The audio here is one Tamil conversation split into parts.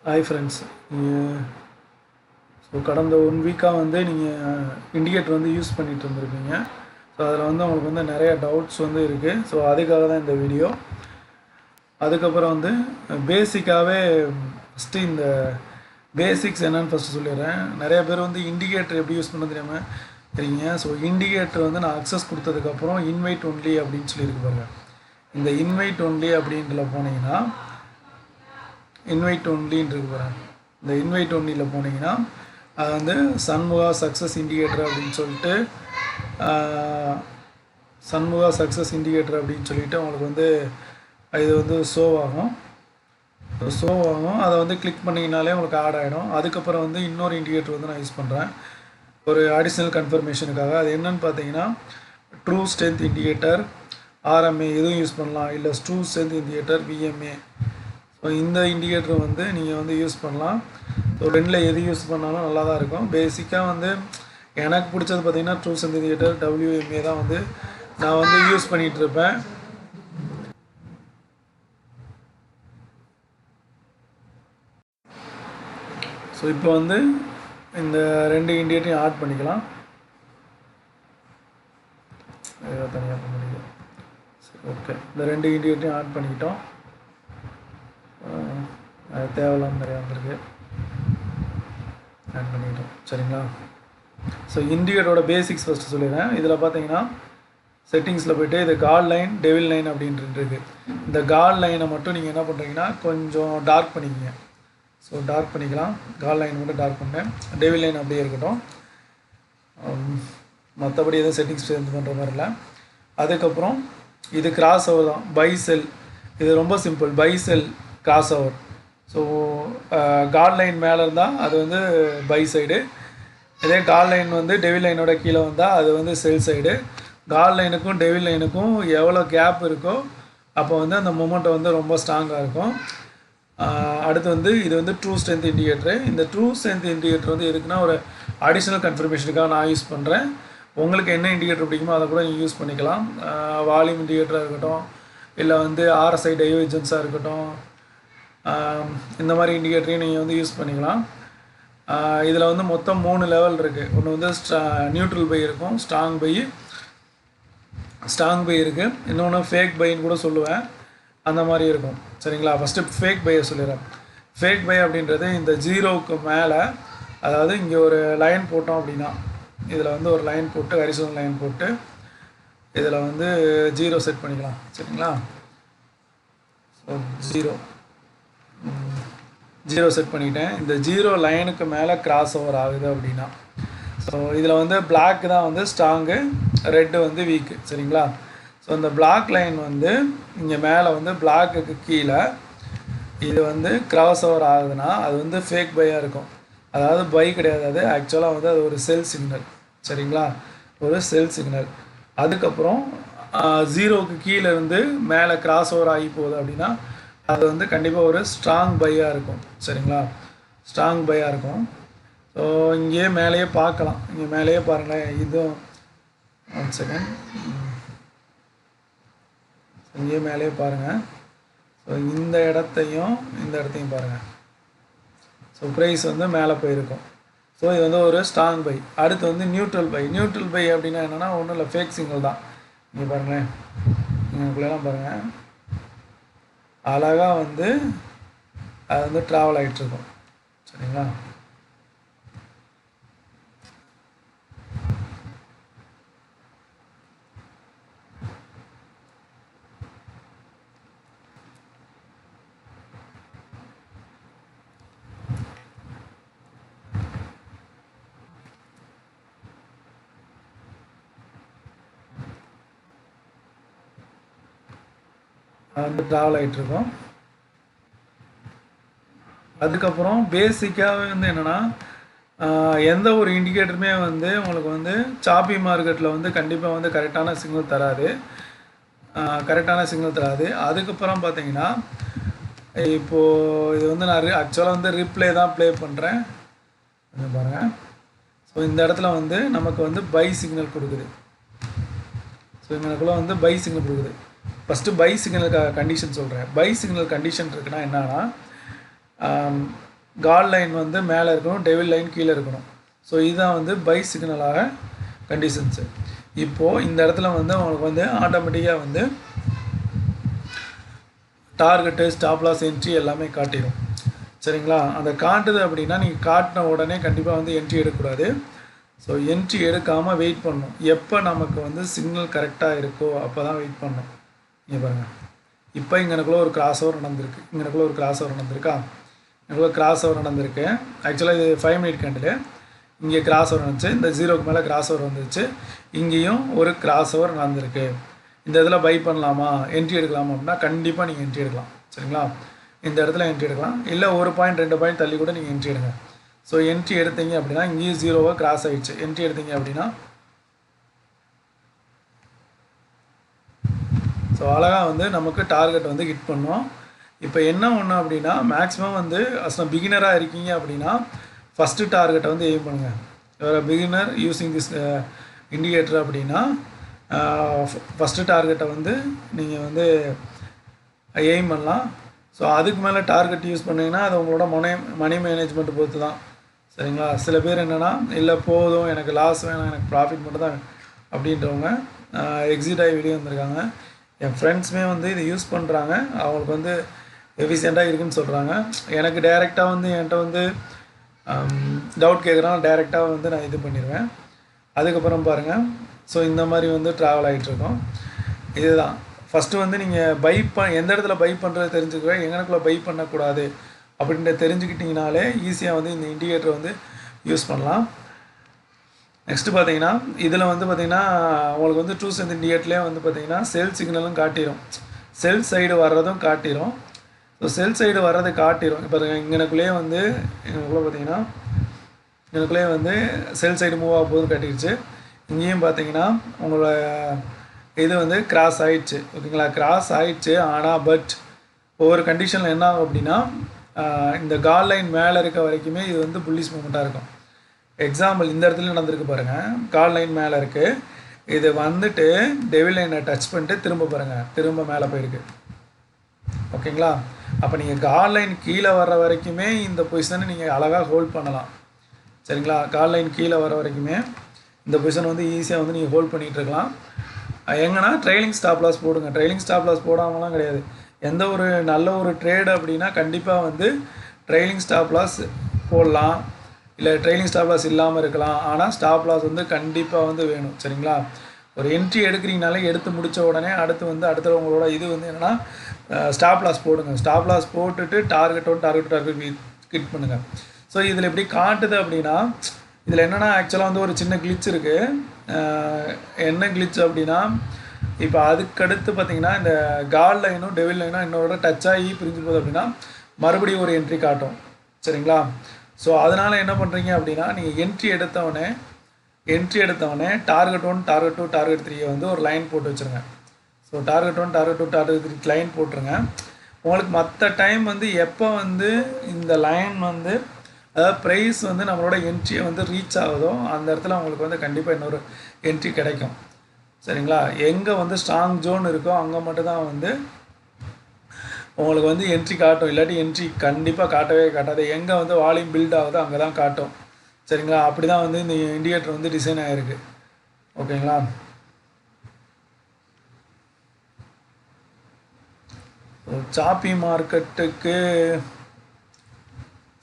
Hi friends. ஸோ கடந்த 1 வீக்காக வந்து நீங்கள் இண்டிகேட்டர் வந்து யூஸ் பண்ணிகிட்டு இருந்திருப்பீங்க. ஸோ அதில் வந்து உங்களுக்கு வந்து நிறைய டவுட்ஸ் வந்து இருக்குது. ஸோ அதுக்காக தான் இந்த வீடியோ. அதுக்கப்புறம் வந்து பேசிக்காகவே ஃபஸ்ட்டு இந்த பேசிக்ஸ் என்னென்னு ஃபஸ்ட்டு சொல்லிடுறேன். நிறைய பேர் வந்து இண்டிகேட்டர் எப்படி யூஸ் பண்ண தெரியாமல் இருக்கீங்க. ஸோ இண்டிகேட்டர் வந்து நான் அக்சஸ் கொடுத்ததுக்கப்புறம் இன்வைட் ஒன்லி அப்படின்னு சொல்லியிருக்கு பாருங்க. இந்த இன்வைட் ஒன்லி அப்படின்றல போனீங்கன்னா இன்வைட் ஒன்லின்னு இருக்கு பாருங்க. இந்த இன்வைட் ஒன்லியில் போனீங்கன்னா அது வந்து சண்முகா சக்ஸஸ் இண்டிகேட்டர் அப்படின்னு சொல்லிட்டு சண்முகா சக்ஸஸ் இண்டிகேட்டர் அப்படின்னு சொல்லிட்டு உங்களுக்கு வந்து இது வந்து ஷோ ஆகும். அதை வந்து கிளிக் பண்ணிங்கனாலே உங்களுக்கு ஆட் ஆகிடும். அதுக்கப்புறம் வந்து இன்னொரு இண்டிகேட்டர் வந்து நான் யூஸ் பண்ணுறேன் ஒரு அடிஷ்னல் கன்ஃபர்மேஷனுக்காக. அது என்னன்னு பார்த்தீங்கன்னா ட்ரூ ஸ்ட்ரென்த் இண்டிகேட்டர் ஆர்எம்ஏ எதுவும் யூஸ் பண்ணலாம், இல்லை ட்ரூ ஸ்ட்ரென்த் இண்டிகேட்டர் விஎம்ஏ. ஸோ இந்த இண்டிகேட்டர் வந்து நீங்கள் வந்து யூஸ் பண்ணலாம். ஸோ ரெண்டில் எது யூஸ் பண்ணாலும் நல்லா தான் இருக்கும். பேசிக்காக வந்து எனக்கு பிடிச்சது பார்த்திங்கன்னா ட்ரூ ஸ்ட்ரென்த் இண்டிகேட்டர் டபிள்யூஎம்ஏ தான் வந்து நான் வந்து யூஸ் பண்ணிகிட்ருப்பேன். ஸோ இப்போ வந்து இந்த 2 இண்டிகேட்டரையும் ஆட் பண்ணிக்கலாம். தனியாக பண்ண முடியும். சரி, ஓகே. இந்த 2 இண்டிகேட்டரையும் ஆட் பண்ணிக்கிட்டோம். தேவையில்லாமல் நிறையா வந்திருக்கு, ஆட் பண்ணிக்கிட்டோம். சரிங்களா? ஸோ இண்டிகேட்டரோட பேசிக்ஸ் ஃபஸ்ட்டு சொல்லிடுறேன். இதில் பார்த்தீங்கன்னா செட்டிங்ஸில் போய்ட்டு இது கால் லைன் டெவில் லைன் அப்படின்ட்டு இருக்குது. இந்த கால் லைனை மட்டும் நீங்கள் என்ன பண்ணுறீங்கன்னா கொஞ்சம் டார்க் பண்ணிக்கங்க. ஸோ டார்க் பண்ணிக்கலாம். கால் லைன் மட்டும் டார்க் பண்ணேன். டெவில் லைன் அப்படியே இருக்கட்டும். மற்றபடி எதுவும் செட்டிங்ஸ் சேஞ்ச் பண்ணுற மாதிரி இல்லை. அதுக்கப்புறம் இது கிராஸ் ஓவர் தான், பை செல். இது ரொம்ப simple, buy sell cross over. So call line மேலே இருந்தால் அது வந்து பை சைடு, இதே கால் லைன் வந்து டெவில் லைனோட கீழே வந்தால் அது வந்து செல் சைடு. கால் லைனுக்கும் டெவில் லைனுக்கும் எவ்வளோ கேப் இருக்கோ அப்போ வந்து அந்த மொமெண்ட்டை வந்து ரொம்ப ஸ்ட்ராங்காக இருக்கும். அடுத்து வந்து இது வந்து ட்ரூ ஸ்ட்ரென்த் இண்டிகேட்டரு. இந்த ட்ரூ ஸ்ட்ரென்த் இண்டிகேட்டர் வந்து எதுக்குன்னா ஒரு அடிஷ்னல் கன்ஃபர்மேஷனுக்காக நான் யூஸ் பண்ணுறேன். உங்களுக்கு என்ன இண்டிகேட்டர் பிடிக்குமோ அதை கூட நீங்கள் யூஸ் பண்ணிக்கலாம். வால்யூம் இண்டிகேட்டராக இருக்கட்டும், இல்லை வந்து ஆர்எஸ்ஐ டைவர்ஜென்ஸாக இருக்கட்டும், இந்த மாதிரி இண்டிகேட்டரையும் நீங்கள் வந்து யூஸ் பண்ணிக்கலாம். இதில் வந்து மொத்தம் 3 லெவல் இருக்குது. ஒன்று வந்து நியூட்ரல் பை இருக்கும், ஸ்ட்ராங் பை இருக்குது, இன்னொன்று ஃபேக் பைன்னு கூட சொல்லுவேன், அந்த மாதிரி இருக்கும். சரிங்களா? ஃபஸ்ட்டு ஃபேக் பையை சொல்லிடுறேன். ஃபேக் பை அப்படின்றது இந்த 0க்கு மேலே, அதாவது இங்கே ஒரு லைன் போட்டோம் அப்படின்னா இதில் வந்து ஒரு லைன் போட்டு ஹரிசாண்டல் லைன் போட்டு இதில் வந்து 0 செட் பண்ணிக்கலாம். சரிங்களா? ஸோ 0 செட் பண்ணிட்டேன். இந்த 0 லைனுக்கு மேலே கிராஸ் ஓவர் ஆகுது அப்படின்னா, ஸோ இதில் வந்து பிளாக் தான் வந்து ஸ்ட்ராங்கு, ரெட்டு வந்து வீக்கு. சரிங்களா? ஸோ இந்த பிளாக் லைன் வந்து இங்கே மேலே வந்து பிளாக்குக்கு கீழே இது வந்து கிராஸ் ஓவர் ஆகுதுன்னா அது வந்து ஃபேக் பையாக இருக்கும். அதாவது பை கிடையாது, அது ஆக்சுவலாக வந்து அது ஒரு செல் சிக்னல். சரிங்களா? ஒரு செல் சிக்னல். அதுக்கப்புறம் 0க்கு கீழே இருந்து மேலே கிராஸ் ஓவர் ஆகி போகுது அப்படின்னா அது வந்து கண்டிப்பாக ஒரு ஸ்ட்ராங் பையாக இருக்கும். சரிங்களா? ஸ்ட்ராங் பையாக இருக்கும். ஸோ இங்கேயே மேலேயே பார்க்கலாம். இங்கே மேலேயே பாருங்களேன். இதுவும் 1 செகண்ட், இங்கேயே மேலேயே பாருங்கள். ஸோ இந்த இடத்தையும் பாருங்கள். ஸோ ப்ரைஸ் வந்து மேலே போயிருக்கும். ஸோ இது வந்து ஒரு ஸ்ட்ராங் பை. அடுத்து வந்து நியூட்ரல் பை அப்படின்னா என்னென்னா ஒன்றும் இல்லை, ஃபேக் சிங்கிள் தான். இங்கே பாருங்களேன், இங்கேலாம் பாருங்கள், அழகாக வந்து அது வந்து ட்ராவல் ஆகிட்டுருக்கும். சரிங்களா? வந்து ட்ராவல் ஆகிட்டுருக்கோம். அதுக்கப்புறம் பேசிக்காகவே வந்து என்னென்னா எந்த ஒரு இண்டிகேட்டருமே வந்து உங்களுக்கு வந்து சாப்பி மார்க்கெட்டில் வந்து கண்டிப்பாக வந்து கரெக்டான சிக்னல் தராது. அதுக்கப்புறம் பார்த்தீங்கன்னா இப்போது இது வந்து நான் ஆக்சுவலாக வந்து ரிப்ளே தான் ப்ளே பண்ணுறேன். பாருங்கள். ஸோ இந்த இடத்துல வந்து நமக்கு வந்து பை சிக்னல் கொடுக்குது. ஸோ எங்களுக்குள்ள வந்து பை சிக்னல் கொடுக்குது. ஃபஸ்ட்டு பை சிக்னலுக்காக கண்டிஷன் சொல்கிறேன். பை சிக்னல் கண்டிஷன் இருக்குன்னா என்னன்னா காட் லைன் வந்து மேலே இருக்கணும், டெவில் லைன் கீழே இருக்கணும். ஸோ இதுதான் வந்து பை சிக்னலாக கண்டிஷன்ஸு. இப்போது இந்த இடத்துல வந்து உங்களுக்கு வந்து ஆட்டோமேட்டிக்காக வந்து டார்கெட்டு, ஸ்டாப் லாஸ், என்ட்ரி எல்லாமே காட்டிடும். சரிங்களா? அந்த காட்டுது அப்படின்னா நீங்கள் காட்டின உடனே கண்டிப்பாக வந்து என்ட்ரி எடுக்கக்கூடாது. ஸோ என்ட்ரி எடுக்காமல் வெயிட் பண்ணணும். எப்போ நமக்கு வந்து சிக்னல் கரெக்டாக இருக்கோ அப்போ தான் வெயிட் பண்ணணும். இங்கே பாருங்கள், இப்போ இங்கனக்குள்ளே ஒரு கிராஸ் ஓவர் நடந்திருக்கு. இங்கனக்குள்ளே ஒரு கிராஸ் ஓவர் நடந்திருக்கா? இங்கனக்குள்ளே கிராஸ் ஓவர் நடந்திருக்கு. ஆக்சுவலாக இது 5 மினிட் கேண்டில். இங்கே கிராஸ் ஓவர் வந்துச்சு, இந்த 0க்கு மேலே கிராஸ் ஓவர் வந்துருச்சு. இங்கேயும் ஒரு கிராஸ் ஓவர் நடந்திருக்கு. இந்த இதில் பை பண்ணலாமா, என்ட்ரி எடுக்கலாமா அப்படின்னா கண்டிப்பாக நீங்கள் என்ட்ரி எடுக்கலாம். சரிங்களா? இந்த இடத்துல என்ட்ரி எடுக்கலாம், இல்லை 1 பாயிண்ட் 2 பாயிண்ட் தள்ளி கூட நீங்கள் என்ட்ரி எடுங்க. ஸோ என்ட்ரி எடுத்தீங்க அப்படின்னா இங்கேயும் 0வாக கிராஸ் ஆகிடுச்சு. என்ட்ரி எடுத்தீங்க அப்படின்னா ஸோ அழகாக வந்து நமக்கு டார்கெட் வந்து ஹிட் பண்ணோம். இப்போ என்ன ஒன்று அப்படின்னா, மேக்ஸிமம் வந்து பிகினராக இருக்கீங்க அப்படின்னா ஃபஸ்ட்டு டார்கெட்டை வந்து எய்ம் பண்ணுங்கள். வேறு பிகினர் யூஸிங் திஸ் இண்டிகேட்டர் அப்படின்னா ஃபஸ்ட்டு டார்கெட்டை வந்து நீங்கள் வந்து எய்ம் பண்ணலாம். ஸோ அதுக்கு மேலே டார்கெட் யூஸ் பண்ணிங்கன்னா அது உங்களோட மணி மேனேஜ்மெண்ட் பொறுத்து தான். சரிங்களா? சில பேர் என்னென்னா, இல்லை போதும் எனக்கு லாஸ் வேணாம், எனக்கு ப்ராஃபிட் மட்டும் தான் அப்படின்றவங்க எக்ஸிட் ஆகி வெளியே வந்திருக்காங்க. என் ஃப்ரெண்ட்ஸுமே வந்து இதை யூஸ் பண்ணுறாங்க, அவங்களுக்கு வந்து எஃபிஷியண்ட்டாக இருக்குதுன்னு சொல்கிறாங்க. எனக்கு டைரெக்டாக வந்து என்கிட்ட வந்து டவுட் கேட்குறாங்க, டைரெக்டாக வந்து நான் இது பண்ணிடுவேன். அதுக்கப்புறம் பாருங்கள், ஸோ இந்த மாதிரி வந்து ட்ராவல் ஆகிட்டுருக்கோம். இதுதான் ஃபஸ்ட்டு வந்து நீங்கள் எந்த இடத்துல பை பண்ணுறது தெரிஞ்சுக்குவேன், எங்கனக்குள்ளே பை பண்ணக்கூடாது அப்படின்ற தெரிஞ்சுக்கிட்டிங்கனாலே ஈஸியாக வந்து இந்த இண்டிகேட்டர் வந்து யூஸ் பண்ணலாம். நெக்ஸ்ட்டு பார்த்தீங்கன்னா, இதில் வந்து பார்த்திங்கன்னா உங்களுக்கு வந்து ட்ரூ ஸ்ட்ரென்த் இண்டிகேட்டர்லேயே வந்து பார்த்திங்கன்னா செல் சிக்னலும் காட்டிடும், செல் சைடு வர்றதும் காட்டிடும். ஸோ செல் சைடு வர்றது காட்டிடும். இப்போ இங்கனக்குள்ளேயே வந்து பார்த்திங்கன்னா இங்கனக்குள்ளேயே வந்து செல் சைடு மூவ் ஆக போது காட்டிடுச்சு. இங்கேயும் பார்த்தீங்கன்னா உங்களோட இது வந்து கிராஸ் ஆகிடுச்சு. ஓகேங்களா? கிராஸ் ஆகிடுச்சு. ஆனால் பட் ஒவ்வொரு கண்டிஷனில் என்ன ஆகும் அப்படின்னா, இந்த கால் லைன் மேலே இருக்க வரைக்குமே இது வந்து புல்லிஷ் மூமெண்ட்டாக இருக்கும். எக்ஸாம்பிள் இந்த இடத்துல நடந்திருக்கு பாருங்கள், கால் லைன் மேலே இருக்குது, இது வந்துட்டு டெவில் லைனை டச் பண்ணிட்டு திரும்ப பாருங்கள், திரும்ப மேலே போயிருக்கு. ஓகேங்களா? அப்போ நீங்கள் கால் லைன் கீழே வர்ற வரைக்குமே இந்த பொசிஷனை நீங்கள் அழகாக ஹோல்ட் பண்ணலாம். சரிங்களா? கால் லைன் கீழே வர வரைக்குமே இந்த பொசிஷன் வந்து ஈஸியாக வந்து நீங்கள் ஹோல்ட் பண்ணிகிட்டு இருக்கலாம். எங்கன்னா ட்ரெயிலிங் ஸ்டாப் லாஸ் போடுங்க. ட்ரெயிலிங் ஸ்டாப் லாஸ் போடாமலாம் கிடையாது. எந்த ஒரு நல்ல ஒரு ட்ரேடு அப்படின்னா கண்டிப்பாக வந்து ட்ரெயிலிங் ஸ்டாப் லாஸ் போடலாம், இல்லை ட்ரெயிலிங் ஸ்டாப் லாஸ் இல்லாமல் இருக்கலாம். ஆனால் ஸ்டாப் லாஸ் வந்து கண்டிப்பாக வந்து வேணும். சரிங்களா? ஒரு என்ட்ரி எடுக்கிறீங்கனாலே எடுத்து முடித்த உடனே அடுத்து உங்களோட இது வந்து என்னென்னா ஸ்டாப் லாஸ் போடுங்க. ஸ்டாப் லாஸ் போட்டுட்டு டார்கெட் ஹிட் பண்ணுங்கள். ஸோ இதில் எப்படி காட்டுது அப்படின்னா, இதில் என்னென்னா ஆக்சுவலாக வந்து ஒரு சின்ன கிளிச் இருக்குது. என்ன கிளிச் அப்படின்னா, இப்போ அதுக்கடுத்து பார்த்திங்கன்னா இந்த கால் லைனும் டெவில் லைனும் என்னோட டச் ஆகி பிரிஞ்சு போகுது அப்படின்னா மறுபடியும் ஒரு என்ட்ரி காட்டும். சரிங்களா? ஸோ அதனால் என்ன பண்ணுறீங்க அப்படின்னா, நீங்கள் என்ட்ரி எடுத்தவொடனே டார்கெட் 1, டார்கெட் 2, டார்கெட் 3 வந்து ஒரு லைன் போட்டு வச்சுருங்க. So target 1, target 2, target 3 line போட்டுருங்க. உங்களுக்கு மற்ற டைம் வந்து எப்போ வந்து இந்த லைன் வந்து அதாவது ப்ரைஸ் வந்து நம்மளோட என்ட்ரியை வந்து ரீச் ஆகுதோ அந்த இடத்துல உங்களுக்கு வந்து கண்டிப்பாக இன்னொரு என்ட்ரி கிடைக்கும். சரிங்களா? எங்கே வந்து ஸ்ட்ராங் ஜோன் இருக்கோ அங்கே மட்டும்தான் வந்து உங்களுக்கு வந்து என்ட்ரி காட்டும், இல்லாட்டி என்ட்ரி கண்டிப்பாக காட்டவே காட்டாது. எங்கே வந்து வால்யூம் பில்ட் ஆகுதோ அங்கே தான் காட்டும். சரிங்களா? அப்படி தான் வந்து இந்த இண்டிகேட்டர் வந்து டிசைன் ஆகிருக்கு. ஓகேங்களா? சாப்பி மார்க்கெட்டுக்கு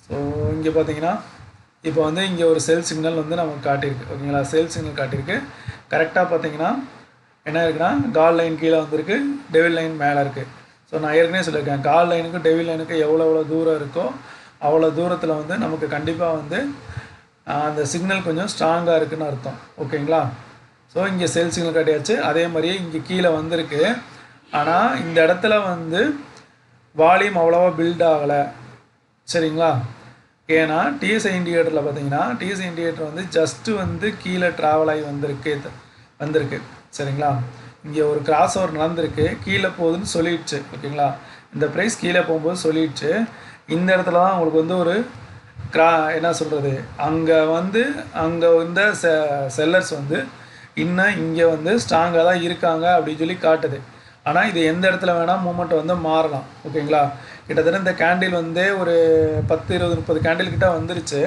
ஸோ இங்கே பார்த்தீங்கன்னா இப்போ வந்து இங்கே ஒரு செல் சிக்னல் வந்து நமக்கு காட்டியிருக்கு. ஓகேங்களா? செல் சிக்னல் காட்டியிருக்கு. கரெக்டாக பார்த்தீங்கன்னா என்ன இருக்குன்னா, கால் லைன் கீழே வந்திருக்கு, டெவில் லைன் மேலே இருக்குது. ஸோ நான் ஏற்கனவே சொல்லியிருக்கேன், கால் லைனுக்கும் டெவில் லைனுக்கும் எவ்வளோ தூரம் இருக்கோ அவ்வளோ தூரத்தில் வந்து நமக்கு கண்டிப்பாக வந்து அந்த சிக்னல் கொஞ்சம் ஸ்ட்ராங்காக இருக்குதுன்னு அர்த்தம். ஓகேங்களா? ஸோ இங்கே செல் சிக்னல் காட்டியாச்சு. அதே மாதிரியே இங்கே கீழே வந்திருக்கு. ஆனால் இந்த இடத்துல வந்து வால்யூம் அவ்வளோவா பில்ட் ஆகலை. சரிங்களா? ஏன்னா டிஎஸ்ஐ இண்டிகேட்டரில் பார்த்தீங்கன்னா, டிஎஸ்ஐ இண்டிகேட்டர் வந்து ஜஸ்ட்டு வந்து கீழே ட்ராவல் ஆகி வந்திருக்கு. சரிங்களா? இங்கே ஒரு கிராஸ் ஓவர் நடந்திருக்கு, கீழே போகுதுன்னு சொல்லிடுச்சு. ஓகேங்களா? இந்த ப்ரைஸ் கீழே போகும்போது சொல்லிடுச்சு. இந்த இடத்துல தான் உங்களுக்கு வந்து ஒரு என்ன சொல்கிறது, அங்கே இந்த செல்லர்ஸ் வந்து இன்னும் இங்கே வந்து ஸ்ட்ராங்காக தான் இருக்காங்க அப்படின்னு சொல்லி காட்டுது. ஆனால் இது எந்த இடத்துல வேணால் மூமெண்ட் வந்து மாறலாம். ஓகேங்களா? கிட்டத்தட்ட இந்த கேண்டில் வந்து ஒரு 10 20 30 கேண்டில் கிட்ட வந்துருச்சு.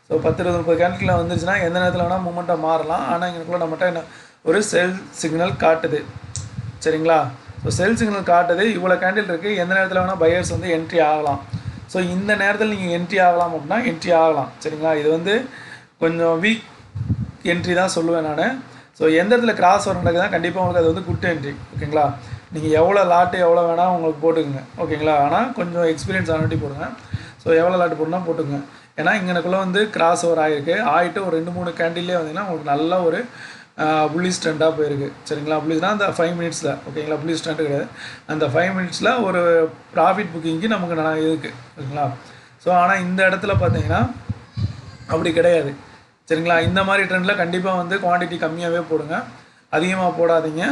ஸோ 10 20 30 கேண்டில் வந்துருச்சுன்னா எந்த நேரத்தில் வேணால் மூமெண்ட்டாக மாறலாம். ஆனால் இங்கேக்குள்ள நம்மகிட்ட என்ன ஒரு செல் சிக்னல் காட்டுது. சரிங்களா? ஸோ செல் சிக்னல் காட்டுது, இவ்வளோ கேண்டில் இருக்குது, எந்த நேரத்தில் வேணால் பையர்ஸ் வந்து என்ட்ரி ஆகலாம். ஸோ இந்த நேரத்தில் நீங்கள் என்ட்ரி ஆகலாம் அப்படின்னா என்ட்ரி ஆகலாம். சரிங்களா? இது வந்து கொஞ்சம் வீக் என்ட்ரி தான் சொல்லுவேன் நான். ஸோ எந்த இடத்துல கிராஸ் வர நடக்குதுன்னா கண்டிப்பாக உங்களுக்கு அது வந்து குட் என்ட்ரி. ஓகேங்களா? நீங்கள் எவ்வளோ லாட்டு எவ்வளோ வேணால் உங்களுக்கு போட்டுக்குங்க. ஓகேங்களா? ஆனால் கொஞ்சம் எக்ஸ்பீரியன்ஸ் ஆனட்டி போடுங்க. ஸோ எவ்வளோ லாட்டு போடணும்னா போட்டுக்குங்க. ஏன்னா இங்கனக்குள்ளே வந்து கிராஸ் ஓவர் ஆகிட்டு ஒரு 2 3 கேண்டில்லே வந்தீங்கன்னா உங்களுக்கு நல்ல ஒரு புல்லிஷ் ட்ரெண்டாக போயிருக்கு. சரிங்களா? புல்லிஷ்னா அந்த 5 மினிட்ஸில். ஓகேங்களா? புல்லிஷ் ட்ரெண்ட் கிடையாது, அந்த 5 மினிட்ஸில் ஒரு ப்ராஃபிட் புக்கிங்க்கு நமக்கு நல்லா இருக்குது. ஓகேங்களா? ஸோ ஆனால் இந்த இடத்துல பார்த்தீங்கன்னா அப்படி கிடையாது. சரிங்களா? இந்த மாதிரி ட்ரெண்டில் கண்டிப்பாக வந்து குவான்டிட்டி கம்மியாகவே போடுங்க, அதிகமாக போடாதீங்க.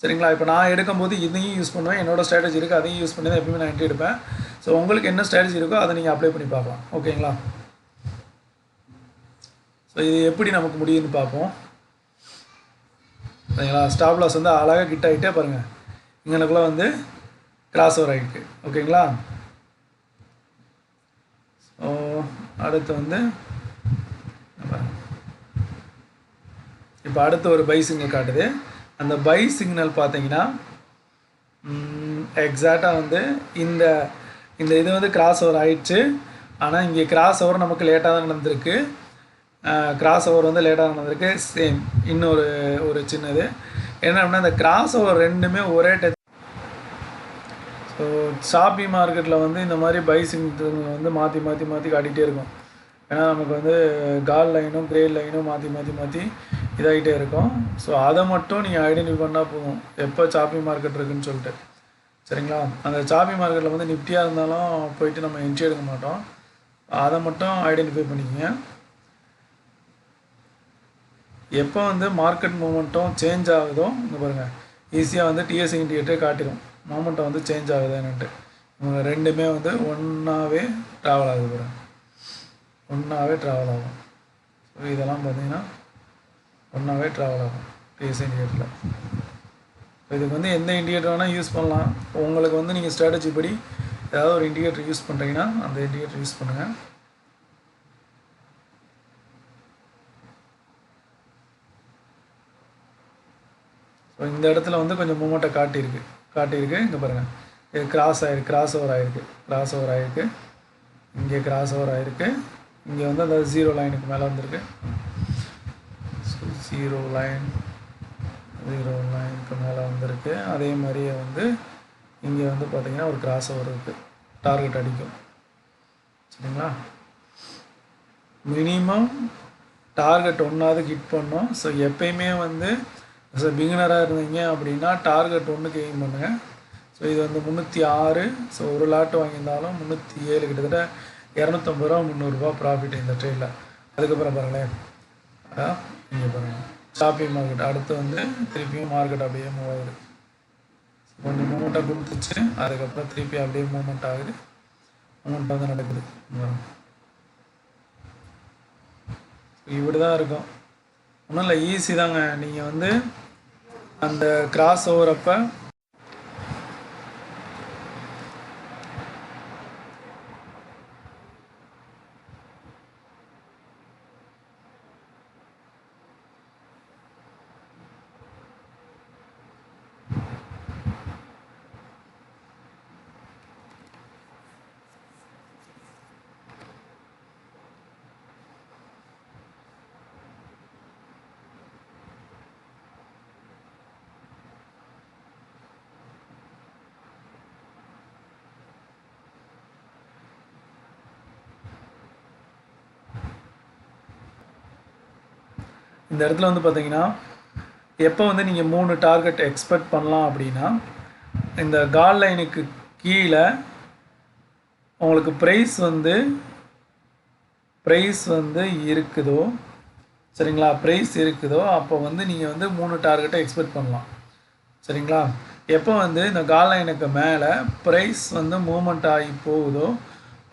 சரிங்களா? இப்போ நான் எடுக்கும்போது இதையும் யூஸ் பண்ணுவேன், என்னோடய ஸ்ட்ராட்டஜி இருக்குது, அதையும் யூஸ் பண்ணி தான் எப்பயுமே நான் என்ட்ரி எடுப்பேன். ஸோ உங்களுக்கு என்ன ஸ்ட்ராட்டஜி இருக்கோ அதை நீங்கள் அப்ளை பண்ணி பார்க்கலாம். ஓகேங்களா? ஸோ இது எப்படி நமக்கு முடியும்னு பார்ப்போம். சரிங்களா? ஸ்டாப் லாஸ் வந்து அழகாக கிட்ட ஆகிட்டே பாருங்கள், இங்கனக்குள்ளே வந்து கிராஸ் ஓவர் ஆகிருக்கு. ஓகேங்களா? ஸோ அடுத்து வந்து இப்போ அடுத்து ஒரு பை சிக்னல் காட்டுது. அந்த பை சிக்னல் பார்த்தீங்கன்னா எக்ஸாக்டாக வந்து இந்த இந்த இது வந்து கிராஸ் ஓவர் ஆயிடுச்சு. ஆனால் இங்கே கிராஸ் ஓவர் நமக்கு லேட்டாக தான் நடந்திருக்கு. கிராஸ் ஓவர் வந்து லேட்டாக நடந்திருக்கு. சேம் இன்னொரு ஒரு சின்னது என்ன அப்படின்னா, இந்த கிராஸ் ஓவர் ரெண்டுமே ஒரே டைப். ஸோ ஷாப்பி மார்க்கெட்டில் வந்து இந்த மாதிரி பை சிக்னல் வந்து மாற்றி மாற்றி மாற்றி காட்டிகிட்டே இருக்கும். ஏன்னா நமக்கு வந்து கால் லைனும் கிரே லைனும் மாற்றி இதாகிட்டே இருக்கும். ஸோ அதை மட்டும் நீங்கள் ஐடென்டிஃபை பண்ணால் போதும், எப்போ ஷாப்பி மார்க்கெட் இருக்குதுன்னு சொல்லிட்டு. சரிங்களா? அந்த ஷாப்பி மார்க்கெட்டில் வந்து நிஃப்டியாக இருந்தாலும் போயிட்டு நம்ம என்ட்ரி எடுக்க மாட்டோம், அதை மட்டும் ஐடென்டிஃபை பண்ணிக்கோங்க. எப்போ வந்து மார்க்கெட் மூமெண்ட்டும் சேஞ்ச் ஆகுதோ இங்கே பாருங்கள், ஈஸியாக வந்து டிஎஸ் இண்டிகேட்டரே காட்டிடும் மூமெண்ட்டை வந்து சேஞ்ச் ஆகுதுன்னுட்டு. இவங்க ரெண்டுமே வந்து ஒன்றாவே ட்ராவல் ஆகுது பாருங்கள், ஒன்றாவே ட்ராவல் ஆகும். ஸோ இதெல்லாம் பார்த்தீங்கன்னா ஒன்றாவே ட்ராவல் ஆகும் டிஎஸ் இண்டிகேட்டரில். இதுக்கு வந்து எந்த இண்டிகேட்டர் வேணால் யூஸ் பண்ணலாம். உங்களுக்கு வந்து நீங்கள் ஸ்ட்ராட்டஜி படி ஏதாவது ஒரு இண்டிகேட்டர் யூஸ் பண்ணுறீங்கன்னா அந்த இண்டிகேட்டர் யூஸ் பண்ணுங்கள். ஸோ இந்த இடத்துல வந்து கொஞ்சம் மூமெண்ட்டை காட்டியிருக்கு. இங்கே பாருங்கள், இது கிராஸ் ஓவர் ஆகிருக்கு. இங்கே கிராஸ் ஓவர் ஆகிருக்கு. இங்கே வந்து அந்த 0 லைனுக்கு மேலே வந்திருக்கு. ஸோ 0 லைனுக்கு மேலே வந்திருக்கு. அதே மாதிரியே வந்து இங்கே வந்து பார்த்திங்கன்னா ஒரு கிராஸ் ஓவர் இருக்குது, டார்கெட் அடிக்கும். சரிங்களா? மினிமம் டார்கெட் ஒன்றாவது ஹிட் பண்ணோம். ஸோ எப்பயுமே வந்து பிகினராக இருந்தீங்க அப்படின்னா டார்கெட் 1க்கு எய்ம் பண்ணுங்கள். ஸோ இது வந்து 306. ஸோ ஒரு லாட்டு வாங்கியிருந்தாலும் 307, கிட்டத்தட்ட 250 ரூபா 300 ரூபா ப்ராஃபிட் இந்த ட்ரேடில். அதுக்கப்புறம் பாருங்களேன், இங்கே பாருங்கள், ஷாப்பிங் மார்க்கெட் அடுத்து வந்து திருப்பியும் மார்க்கெட் அப்படியே மூவ் ஆகுது. கொஞ்சம் மூமெண்ட்டாக கொடுத்துச்சு, அதுக்கப்புறம் திருப்பி அப்படியே மூமெண்ட் ஆகுது, மூமெண்ட் வந்து நடக்குது. இப்படி தான் இருக்கும், ஒன்றும் இல்லை, ஈஸி தாங்க. நீங்கள் வந்து அந்த கிராஸ் ஓவர் அப்போ இந்த இடத்துல வந்து பார்த்தீங்கன்னா எப்போ வந்து நீங்கள் 3 டார்கெட் எக்ஸ்பெக்ட் பண்ணலாம் அப்படின்னா, இந்த கால் லைனுக்கு கீழே உங்களுக்கு ப்ரைஸ் வந்து இருக்குதோ, சரிங்களா, ப்ரைஸ் இருக்குதோ அப்போ வந்து நீங்கள் வந்து 3 டார்கெட்டை எக்ஸ்பெக்ட் பண்ணலாம். சரிங்களா? எப்போ வந்து இந்த கால் லைனுக்கு மேலே ப்ரைஸ் வந்து மூவ்மெண்ட் ஆகி போகுதோ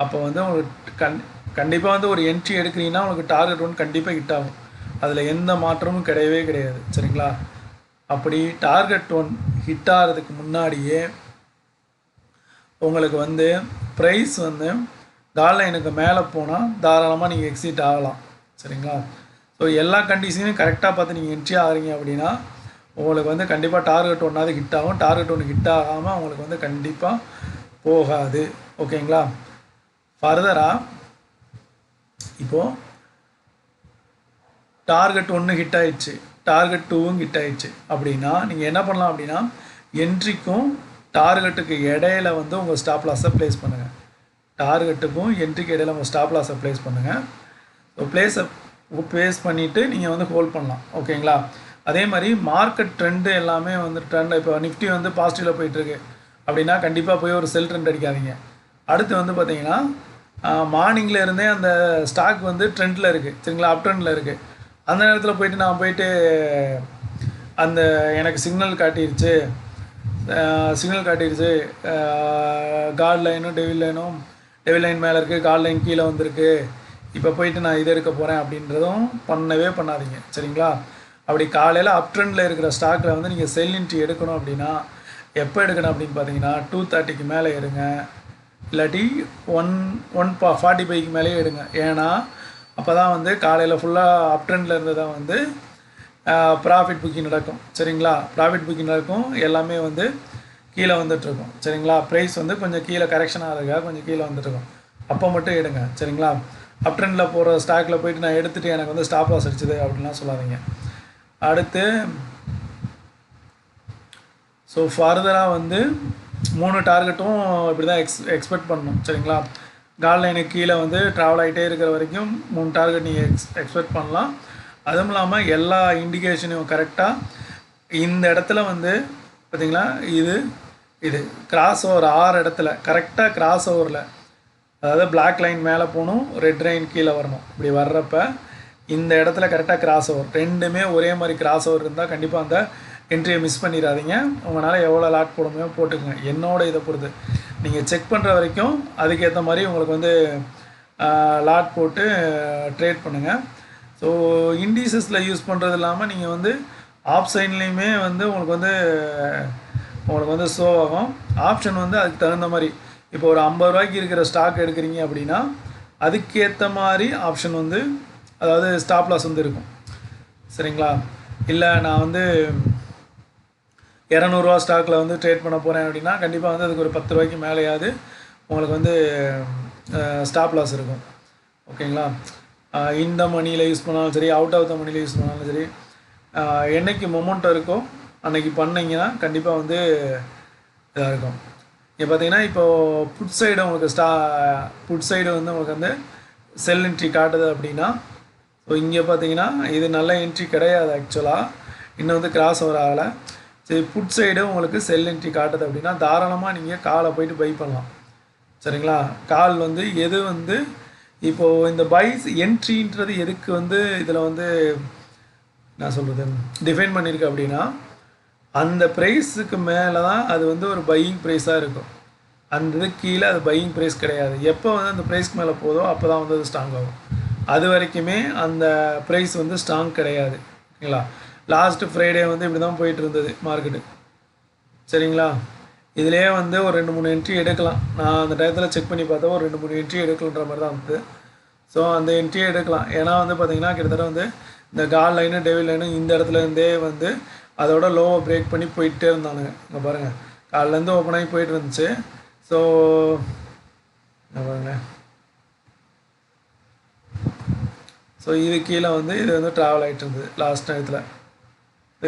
அப்போ வந்து உங்களுக்கு கண்டிப்பாக வந்து ஒரு என்ட்ரி எடுக்கிறீங்கன்னா உங்களுக்கு டார்கெட் 1 கண்டிப்பாக ஹிட் ஆகும், அதில் எந்த மாற்றமும் கிடையாது. சரிங்களா? அப்படி டார்கெட் 1 ஹிட் ஆகிறதுக்கு முன்னாடியே உங்களுக்கு வந்து ப்ரைஸ் வந்து கால் லைனுக்கு மேலே போனால் தாராளமாக நீங்கள் எக்ஸிட் ஆகலாம். சரிங்களா? ஸோ எல்லா கண்டிஷனையும் கரெக்டாக பார்த்து நீங்கள் என்ட்ரி ஆகிறீங்க அப்படின்னா உங்களுக்கு வந்து கண்டிப்பாக டார்கெட் ஒன்றாவது ஹிட் ஆகும். டார்கெட் ஒன்று ஹிட் ஆகாமல் உங்களுக்கு வந்து கண்டிப்பாக போகாது. ஓகேங்களா? ஃபர்தராக இப்போது டார்கெட் 1 ஹிட் ஆயிடுச்சு, டார்கெட் 2வும் ஹிட் ஆயிடுச்சு அப்படின்னா நீங்கள் என்ன பண்ணலாம் அப்படின்னா என்ட்ரிக்கும் டார்கெட்டுக்கு இடையில வந்து உங்கள் ஸ்டாப் லாஸை ப்ளேஸ் பண்ணுங்கள். டார்கெட்டுக்கும் என்ட்ரிக்கு இடையில உங்கள் ஸ்டாப் லாஸை ப்ளேஸ் பண்ணுங்கள். ஸோ ப்ளேஸ் பண்ணிவிட்டு நீங்கள் வந்து ஹோல்ட் பண்ணலாம். ஓகேங்களா? அதே மாதிரி மார்க்கெட் ட்ரெண்டு எல்லாமே வந்து ட்ரெண்ட் இப்போ நிஃப்டி வந்து பாசிட்டிவில் போயிட்டுருக்கு அப்படின்னா கண்டிப்பாக போய் ஒரு செல் ட்ரெண்ட் அடிக்காதீங்க. அடுத்து வந்து பார்த்தீங்கன்னா மார்னிங்கில் இருந்தே அந்த ஸ்டாக் வந்து ட்ரெண்டில் இருக்குது. சரிங்களா? அப் ட்ரெண்டில் இருக்குது. அந்த நேரத்தில் போயிட்டு நான் போயிட்டு அந்த எனக்கு சிக்னல் காட்டிடுச்சு காட் லைனும் டெவில் லைன் மேலே இருக்குது, காட் லைன் கீழே வந்திருக்கு, இப்போ போயிட்டு நான் இதை எடுக்க போகிறேன் அப்படின்றதும் பண்ணவே பண்ணாதீங்க. சரிங்களா? அப்படி காலையில் அப் ட்ரெண்டில் இருக்கிற ஸ்டாக்கில் வந்து நீங்கள் செல் என்ட்ரி எடுக்கணும் அப்படின்னா எப்போ எடுக்கணும் அப்படின்னு பார்த்தீங்கன்னா 230க்கு மேலே எடுங்க, இல்லாட்டி 145க்கு மேலேயே எடுங்க. ஏன்னா அப்போ தான் வந்து காலையில் ஃபுல்லாக அப் ட்ரெண்டில் இருந்ததை வந்து ப்ராஃபிட் புக்கிங் நடக்கும். சரிங்களா? ப்ராஃபிட் புக்கிங் நடக்கும், எல்லாமே வந்து கீழே வந்துட்டுருக்கும். சரிங்களா? ப்ரைஸ் வந்து கொஞ்சம் கீழே கரெக்ஷன் ஆகிறதுக்காக கொஞ்சம் கீழே வந்துட்டுருக்கும். அப்போ மட்டும் எடுங்க. சரிங்களா? அப் ட்ரெண்டில் போகிற ஸ்டாக்கில் போயிட்டு நான் எடுத்துகிட்டு எனக்கு வந்து ஸ்டாப் லாஸ் அடிச்சுது அப்படின்லாம் சொல்லாதீங்க. அடுத்து ஸோ ஃபர்தராக வந்து 3 டார்கெட்டும் இப்படி தான் எக்ஸ்பெக்ட் பண்ணணும். சரிங்களா? கால் லைனுக்கு கீழே வந்து ட்ராவல் ஆகிட்டே இருக்கிற வரைக்கும் 3 டார்கெட் நீங்கள் எக்ஸ்பெக்ட் பண்ணலாம். அதுவும் இல்லாமல் எல்லா இண்டிகேஷனையும் கரெக்டாக இந்த இடத்துல வந்து பார்த்திங்களா இது கிராஸ் ஓவர் 6 இடத்துல கரெக்டாக கிராஸ் ஓவரில், அதாவது பிளாக் லைன் மேலே போகணும், ரெட் லைன் கீழே வரணும். இப்படி வர்றப்ப இந்த இடத்துல கரெக்டாக கிராஸ் ஓவர் ரெண்டுமே ஒரே மாதிரி கிராஸ் ஓவர் இருந்தால் கண்டிப்பாக அந்த என்ட்ரியை மிஸ் பண்ணிடாதீங்க. உங்களால் எவ்வளோ லாட் போடுமையோ போட்டுக்கோங்க. என்னோட இதை பொறுத்து நீங்கள் செக் பண்ணுற வரைக்கும் அதுக்கேற்ற மாதிரி உங்களுக்கு வந்து லாட் போட்டு ட்ரேட் பண்ணுங்கள். ஸோ இண்டீசஸில் யூஸ் பண்ணுறது இல்லாமல் நீங்கள் வந்து ஆப்ஷன்லேயுமே வந்து உங்களுக்கு வந்து ஷோ ஆகும். ஆப்ஷன் வந்து அதுக்கு தகுந்த மாதிரி இப்போ ஒரு 50 ரூபாய்க்கு இருக்கிற ஸ்டாக் எடுக்கிறீங்க அப்படின்னா அதுக்கேற்ற மாதிரி ஆப்ஷன் வந்து அதாவது ஸ்டாப் லாஸ் வந்து இருக்கும். சரிங்களா? இல்லை நான் வந்து 200 ரூபா ஸ்டாக்கில் வந்து ட்ரேட் பண்ண போகிறேன் அப்படின்னா கண்டிப்பாக வந்து அதுக்கு ஒரு 10 ரூபாய்க்கு மேலேயாவது உங்களுக்கு வந்து ஸ்டாப் லாஸ் இருக்கும். ஓகேங்களா? இந்த மணியில் யூஸ் பண்ணாலும் சரி, அவுட் ஆஃப் த மணியில் யூஸ் பண்ணாலும் சரி, என்றைக்கு மொமெண்டம் இருக்கோ அன்றைக்கி பண்ணிங்கன்னா கண்டிப்பாக வந்து இதாக இருக்கும். இங்கே பார்த்தீங்கன்னா இப்போது புட் சைடு வந்து உங்களுக்கு வந்து செல் என்ட்ரி காட்டுது அப்படின்னா ஸோ இங்கே பார்த்தீங்கன்னா இது நல்ல என்ட்ரி கிடையாது. ஆக்சுவலாக இன்னும் வந்து கிராஸ் ஓவர் ஆகலை. சரி, புட் சைடு உங்களுக்கு செல் என்ட்ரி காட்டுது அப்படின்னா தாராளமாக நீங்கள் காலை போயிட்டு பை பண்ணலாம். சரிங்களா? கால் வந்து எது வந்து இப்போது இந்த பைஸ் என்ட்ரின்றது எதுக்கு வந்து இதில் வந்து நான் சொல்கிறது டிஃபைன் பண்ணியிருக்கு அப்படின்னா அந்த ப்ரைஸுக்கு மேலே தான் அது வந்து ஒரு பையிங் ப்ரைஸாக இருக்கும். அந்த இது கீழே அது பையிங் ப்ரைஸ் கிடையாது. எப்போ வந்து அந்த ப்ரைஸ்க்கு மேலே போதோ அப்போ தான் வந்து அது ஸ்ட்ராங் ஆகும். அது வரைக்குமே அந்த ப்ரைஸ் வந்து ஸ்ட்ராங் கிடையாது. ஓகேங்களா? லாஸ்ட்டு ஃப்ரைடே வந்து இப்படி தான் போயிட்டு இருந்தது மார்க்கெட்டு. சரிங்களா? இதிலே வந்து ஒரு 2-3 என்ட்ரி எடுக்கலாம். நான் அந்த டயத்தில் செக் பண்ணி பார்த்தா ஒரு 2-3 என்ட்ரி எடுக்கலன்ற மாதிரி தான் இருந்தது. ஸோ அந்த என்ட்ரியை எடுக்கலாம். ஏன்னா வந்து பார்த்திங்கன்னா கிட்டத்தட்ட வந்து இந்த கால் லைனு டெவில் லைனு இந்த இடத்துல இருந்தே வந்து அதோட லோவை பிரேக் பண்ணி போயிட்டே இருந்தானுங்க. இங்கே பாருங்கள், காலிலேருந்து ஓப்பன் ஆகி போயிட்டு இருந்துச்சு. ஸோ பாருங்களேன், ஸோ இது கீழே வந்து இது வந்து ட்ராவல் ஆகிட்டு இருந்தது லாஸ்ட் டயத்தில்.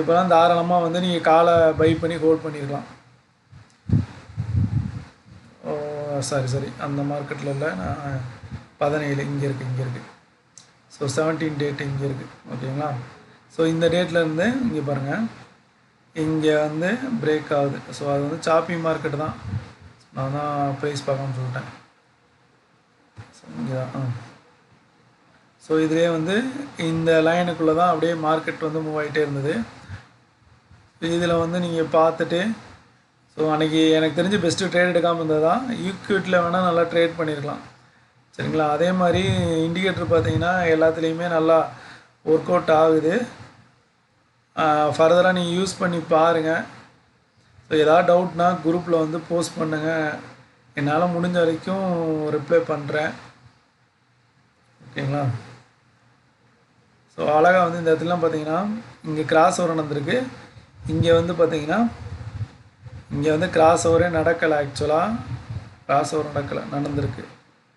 இப்போலாம் தாராளமாக வந்து நீங்கள் காலை பை பண்ணி ஹோல்ட் பண்ணிடலாம். சரி அந்த மார்க்கெட்டில் இல்லை, நான் 17 இங்கே இருக்குது. ஸோ 17 டேட் இங்கே இருக்குது. ஓகேங்களா? ஸோ இந்த டேட்லேருந்து இங்கே பாருங்கள், இங்கே வந்து பிரேக் ஆகுது. ஸோ அது வந்து சாப்பிங் மார்க்கெட்டு தான். நான் தான் ப்ரைஸ் பார்க்காம சொல்லிட்டேன். ஸோ இங்கே தான் ஸோ இதிலே வந்து இந்த லைனுக்குள்ளே தான் அப்படியே மார்க்கெட் வந்து மூவ் ஆகிட்டே இருந்தது. இதில் வந்து நீங்கள் பார்த்துட்டு ஸோ அன்றைக்கி எனக்கு தெரிஞ்சு பெஸ்ட்டு ட்ரேட் எடுக்காமல் இருந்தது தான். ஈக்விட்டியில் வேணால் நல்லா ட்ரேட் பண்ணியிருக்கலாம். சரிங்களா? அதே மாதிரி இண்டிகேட்டர் பார்த்தீங்கன்னா எல்லாத்துலேயுமே நல்லா ஒர்க் அவுட் ஆகுது. ஃபர்தராக நீங்கள் யூஸ் பண்ணி பாருங்கள். ஸோ ஏதாவது டவுட்னா குரூப்பில் வந்து போஸ்ட் பண்ணுங்கள். என்னால் முடிஞ்ச வரைக்கும் ரிப்ளை பண்ணுறேன். ஓகேங்களா? ஸோ அழகாக வந்து இந்த இடத்துலலாம் பார்த்தீங்கன்னா இங்கே கிராஸ் ஓவர் நடந்திருக்கு. இங்கே வந்து பார்த்தீங்கன்னா இங்கே வந்து கிராஸ் ஓவரே நடக்கலை. ஆக்சுவலாக கிராஸ் ஓவர் நடந்திருக்கு.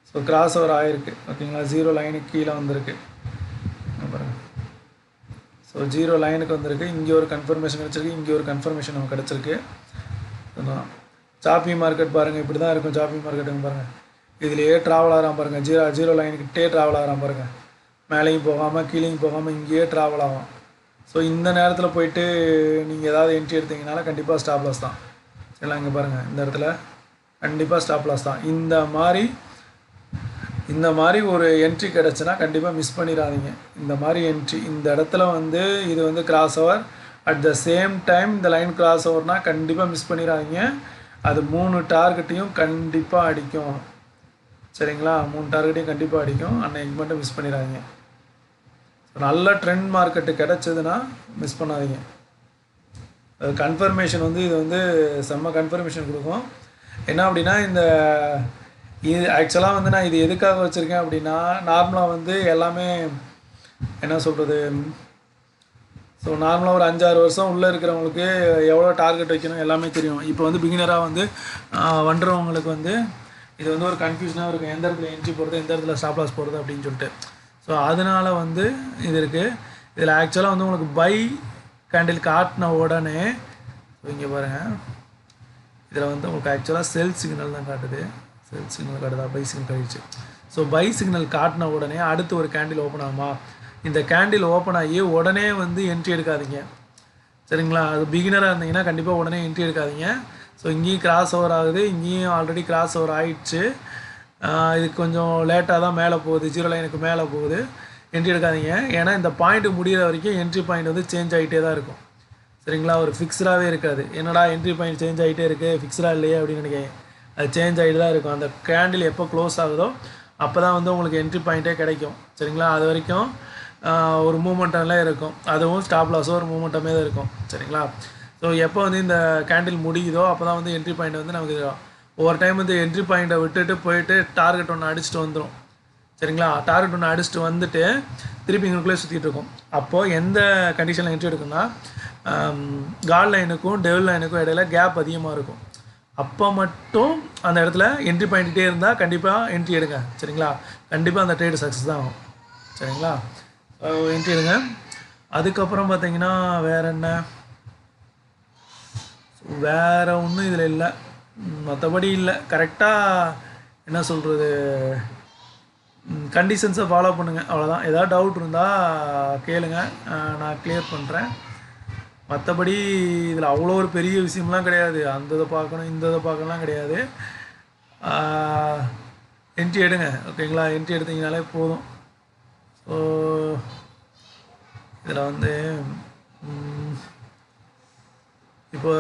ஸோ கிராஸ் ஓவர் ஆகிருக்கு. ஓகேங்களா? 0 லைனுக்கு கீழே வந்திருக்கு பாருங்கள். ஸோ 0 லைனுக்கு வந்திருக்கு. இங்கே ஒரு கன்ஃபர்மேஷன் கிடச்சிருக்கு, இங்கே ஒரு கன்ஃபர்மேஷன் நமக்கு கிடச்சிருக்கு. அதுதான் சாப்பி மார்க்கெட் பாருங்கள். இப்படி தான் இருக்கும் சாப்பி மார்க்கெட்டுங்க பாருங்கள். இதுலேயே ட்ராவல் ஆகிறான் பாருங்கள். 0 லைனுக்கிட்டே ட்ராவல் ஆகிறான் பாருங்கள். மேலேயும் போகாமல் கீழேயும் போகாமல் இங்கேயே ட்ராவல் ஆகும். ஸோ இந்த நேரத்தில் போயிட்டு நீங்கள் ஏதாவது என்ட்ரி எடுத்தீங்கனால கண்டிப்பாக ஸ்டாப் லாஸ் தான். சரிங்களா? இங்கே பாருங்கள், இந்த இடத்துல கண்டிப்பாக ஸ்டாப் லாஸ் தான். இந்த மாதிரி ஒரு என்ட்ரி கிடச்சுன்னா கண்டிப்பாக மிஸ் பண்ணிடாதீங்க. இந்த மாதிரி என்ட்ரி இந்த இடத்துல வந்து இது வந்து cross over, at the same time இந்த லைன் கிராஸ் ஓவர்னால் கண்டிப்பாக மிஸ் பண்ணிடாதீங்க. அது 3 டார்கெட்டையும் கண்டிப்பாக அடிக்கும். சரிங்களா? 3 டார்கெட்டையும் கண்டிப்பாக அடிக்கும். அன்னைக்கு மட்டும் மிஸ் பண்ணிடாதீங்க. நல்ல ட்ரெண்ட் மார்க்கெட்டு கிடச்சதுன்னா மிஸ் பண்ணாதீங்க. கன்ஃபர்மேஷன் வந்து இது வந்து செம்ம கன்ஃபர்மேஷன் கொடுக்கும். என்ன அப்படின்னா இது ஆக்சுவலாக வந்து நான் இது எதுக்காக வச்சுருக்கேன் அப்படின்னா, நார்மலாக வந்து எல்லாமே என்ன சொல்கிறது, ஸோ நார்மலாக ஒரு 5-6 வருஷம் உள்ளே இருக்கிறவங்களுக்கு எவ்வளோ டார்கெட் வைக்கணும் எல்லாமே தெரியும். இப்போ வந்து பிகினராக வந்து வந்துடுறவங்களுக்கு வந்து இது வந்து ஒரு கன்ஃபியூஷனாக இருக்கும். எந்த இடத்துல என்ட்ரி போடுறது, எந்த இடத்துல ஸ்டாப் லாஸ் போடுறது அப்படின்னு சொல்லிட்டு. ஸோ அதனால் வந்து இது இருக்குது. இதில் ஆக்சுவலாக வந்து உங்களுக்கு பை கேண்டில் காட்டின உடனே இங்கே பாருங்கள், இதில் வந்து உங்களுக்கு ஆக்சுவலாக செல் சிக்னல் தான் காட்டுது. செல் சிக்னல் காட்டுதா? பை சிக்னல் காட்டிடுச்சு. ஸோ பை சிக்னல் காட்டின உடனே அடுத்து ஒரு கேண்டில் ஓப்பன் ஆகுமா? இந்த கேண்டில் ஓப்பன் ஆகி உடனே வந்து என்ட்ரி எடுக்காதீங்க. சரிங்களா? அது பிகினராக இருந்தீங்கன்னா கண்டிப்பாக உடனே என்ட்ரி எடுக்காதீங்க. ஸோ இங்கேயும் கிராஸ் ஓவர் ஆகுது, இங்கேயும் ஆல்ரெடி கிராஸ் ஓவர் ஆகிடுச்சு. இது கொஞ்சம் லேட்டாக தான் மேலே போகுது, 0 லைனுக்கு மேலே போகுது. என்ட்ரி எடுக்காதீங்க. ஏன்னா இந்த பாயிண்ட் முடிகிற வரைக்கும் என்ட்ரி பாயிண்ட் வந்து சேஞ்ச் ஆகிட்டே தான் இருக்கும். சரிங்களா? ஒரு ஃபிக்ஸ்டாகவே இருக்காது. என்னடா என்ட்ரி பாயிண்ட் சேஞ்ச் ஆகிட்டே இருக்குது, ஃபிக்ஸ்டாக இல்லையே அப்படின்னு நினைக்கிறேன். அது சேஞ்ச் ஆகிட்டு தான் இருக்கும். அந்த கேண்டில் எப்போ க்ளோஸ் ஆகுதோ அப்போ தான் வந்து உங்களுக்கு என்ட்ரி பாயிண்ட்டே கிடைக்கும். சரிங்களா? அது வரைக்கும் ஒரு மூமெண்டம்லாம் இருக்கும். அதுவும் ஸ்டாப் லாஸோ ஒரு மூமெண்டமே தான் இருக்கும். சரிங்களா? ஸோ எப்போ வந்து இந்த கேண்டில் முடியுதோ அப்போ தான் வந்து என்ட்ரி பாயிண்ட் வந்து நமக்கு ஒவ்வொரு டைம் வந்து என்ட்ரி பாயிண்ட்டை விட்டுட்டு போயிட்டு டார்கெட் ஒன்று அடிச்சுட்டு வந்துடும். சரிங்களா? டார்கெட் ஒன்று அடிச்சுட்டு வந்துட்டு திருப்பி இங்களுக்குள்ளே சுற்றிட்டு இருக்கும். அப்போது எந்த கண்டிஷனில் என்ட்ரி எடுக்குன்னா, காட் லைனுக்கும் டெவில் லைனுக்கும் இடையில கேப் அதிகமாக இருக்கும். அப்போ மட்டும் அந்த இடத்துல என்ட்ரி பாயிண்ட்டே இருந்தால் கண்டிப்பாக என்ட்ரி எடுங்க. சரிங்களா? கண்டிப்பாக அந்த ட்ரேடு சக்ஸஸ் தான் ஆகும். சரிங்களா? என்ட்ரி எடுங்க. அதுக்கப்புறம் பார்த்தீங்கன்னா வேறு என்ன, வேறு ஒன்றும் இதில் இல்லை, மற்றபடி இல்லை. கரெக்டாக என்ன சொல்கிறது, கண்டிஷன்ஸை ஃபாலோ பண்ணுங்கள், அவ்வளோதான். ஏதாவது டவுட் இருந்தால் கேளுங்க, நான் கிளியர் பண்ணுறேன். மற்றபடி இதில் அவ்வளோ ஒரு பெரிய விஷயம்லாம் கிடையாது. அந்த இதை பார்க்கணும் இந்த இதை பார்க்கலாம் கிடையாது. என்ட்ரி எடுங்க. ஓகேங்களா? என்ட்ரி எடுத்தீங்கனாலே போதும். ஸோ இதில் வந்து இப்போ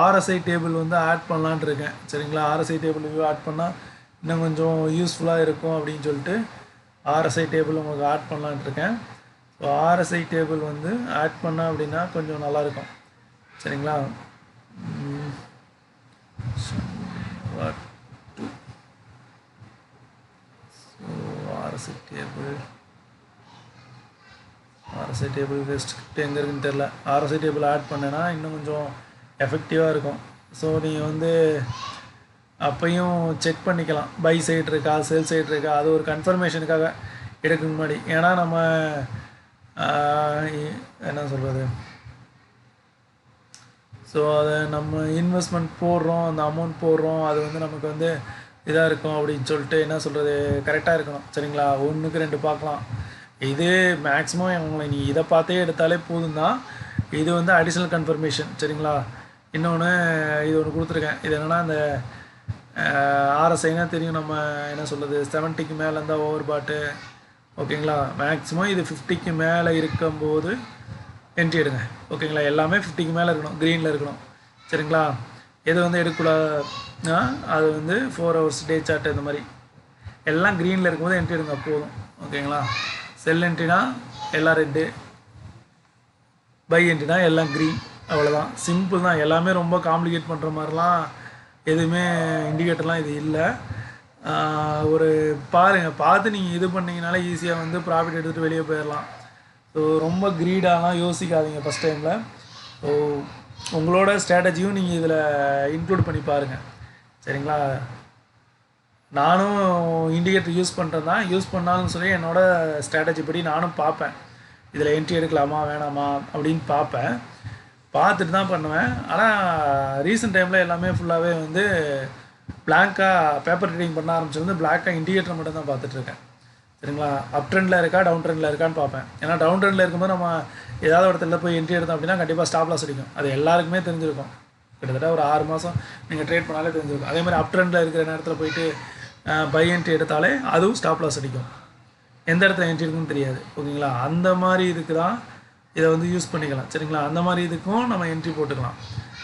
ஆர்எஸ்ஐ டேபிள் வந்து ஆட் பண்ணலான்ட்டு இருக்கேன். சரிங்களா? ஆர்எஸ்ஐ டேபிள் ஆட் பண்ணால் இன்னும் கொஞ்சம் யூஸ்ஃபுல்லாக இருக்கும் அப்படின்னு சொல்லிட்டு ஆர்எஸ்ஐ டேபிள் உங்களுக்கு ஆட் பண்ணலான்ட்டு இருக்கேன். ஸோ ஆர்எஸ்ஐ டேபிள் வந்து ஆட் பண்ணால் அப்படின்னா கொஞ்சம் நல்லாயிருக்கும். சரிங்களா? ஸோ ஆர்எஸ்ஐ டேபிள் ஸ்கிரிப்ட் எங்கே இருக்குன்னு தெரில. ஆர்எஸ்ஐ டேபிள் ஆட் பண்ணேன்னா இன்னும் கொஞ்சம் எஃபெக்டிவாக இருக்கும். ஸோ நீங்கள் வந்து அப்பையும் செக் பண்ணிக்கலாம், பை சைடு இருக்கா சேல் சைடு இருக்கா, அது ஒரு கன்ஃபர்மேஷனுக்காக எடுக்க முன்னாடி. ஏன்னா நம்ம என்ன சொல்கிறது, ஸோ அதை நம்ம இன்வெஸ்ட்மெண்ட் போடுறோம், அந்த அமௌண்ட் போடுறோம், அது வந்து நமக்கு வந்து இதாக இருக்கும் அப்படின்னு சொல்லிட்டு என்ன சொல்கிறது, கரெக்டாக இருக்கணும். சரிங்களா? 1க்கு 2 பார்க்கலாம். இது மேக்ஸிமம் உங்களை நீ இதை பார்த்தே எடுத்தாலே போதும் தான். இது வந்து அடிஷ்னல் கன்ஃபர்மேஷன். சரிங்களா? இன்னொன்று இது ஒன்று கொடுத்துருக்கேன். இது என்னென்னா, இந்த ஆர்எஸ்ஐனா தெரியும், நம்ம என்ன சொல்கிறது 70க்கு மேலே இருந்தால் ஓவர் பாட்டு. ஓகேங்களா? மேக்ஸிமம் இது 50க்கு மேலே இருக்கும்போது என்ட்ரி எடுங்க. ஓகேங்களா? எல்லாமே 50க்கு மேலே இருக்கணும், க்ரீனில் இருக்கணும். சரிங்களா? எது வந்து எடுக்கக்கூடாதுன்னா அது வந்து 4 hours டே சார்ட் இந்த மாதிரி எல்லாம் க்ரீனில் இருக்கும்போது என்ட்ரி எடுங்க போதும். ஓகேங்களா? செல் என்ட்ரினா எல்லாம் ரெட்டு, பை என்ட்ரினா எல்லாம் க்ரீன். அவ்வளோதான், சிம்பிள் தான். எல்லாமே ரொம்ப காம்ப்ளிகேட் பண்ணுற மாதிரிலாம் எதுவுமே இண்டிகேட்டர்லாம் இது இல்லை. ஒரு பாருங்கள், பார்த்து நீங்கள் இது பண்ணிங்கனாலே ஈஸியாக வந்து ப்ராஃபிட் எடுத்துகிட்டு வெளியே போயிடலாம். ஸோ ரொம்ப க்ரீடாலாம் யோசிக்காதீங்க ஃபஸ்ட் டைமில். ஸோ உங்களோட ஸ்ட்ராட்டஜியும் நீங்கள் இதில் இன்க்ளூட் பண்ணி பாருங்கள், சரிங்களா? நானும் இண்டிகேட்டர் யூஸ் பண்ணுறது தான், யூஸ் பண்ணாலும் சொல்லி என்னோடய ஸ்ட்ராட்டஜி படி நானும் பார்ப்பேன், இதில் என்ட்ரி எடுக்கலாமா வேணாமா அப்படின்னு பார்ப்பேன், பார்த்துட்டு தான் பண்ணுவேன். ஆனால் ரீசெண்ட் டைமில் எல்லாமே ஃபுல்லாகவே வந்து பிளாங்காக பேப்பர் ட்ரேடிங் பண்ண ஆரம்பிச்சிருந்து பிளாக்காக இண்டிகேட்டர் மட்டும் தான் பார்த்துட்ருக்கேன், சரிங்களா? அப் ட்ரெண்டில் இருக்கா டவுன் ட்ரெண்டில் இருக்கான்னு பார்ப்பேன். ஏன்னா டவுன் ட்ரெண்டில் இருக்கும்போது நம்ம ஏதாவது இடத்துல போய் என்ட்ரி எடுத்தோம் அப்படின்னா கண்டிப்பாக ஸ்டாப் லாஸ் அடிக்கும். அது எல்லாருக்குமே தெரிஞ்சிருக்கும். கிட்டத்தட்ட ஒரு 6 மாதம் நீங்கள் ட்ரேட் பண்ணாலே தெரிஞ்சிருக்கும். அதே மாதிரி அப் ட்ரெண்டில் இருக்கிற நேரத்தில் போயிட்டு பை என்ட்ரி எடுத்தாலே அதுவும் ஸ்டாப் லாஸ் அடிக்கும். எந்த இடத்துல என்ட்ரி இருக்குன்னு தெரியாது, ஓகேங்களா? அந்த மாதிரி இதுக்கு தான் இதை வந்து யூஸ் பண்ணிக்கலாம், சரிங்களா? அந்த மாதிரி இதுக்கும் நம்ம என்ட்ரி போட்டுக்கலாம்.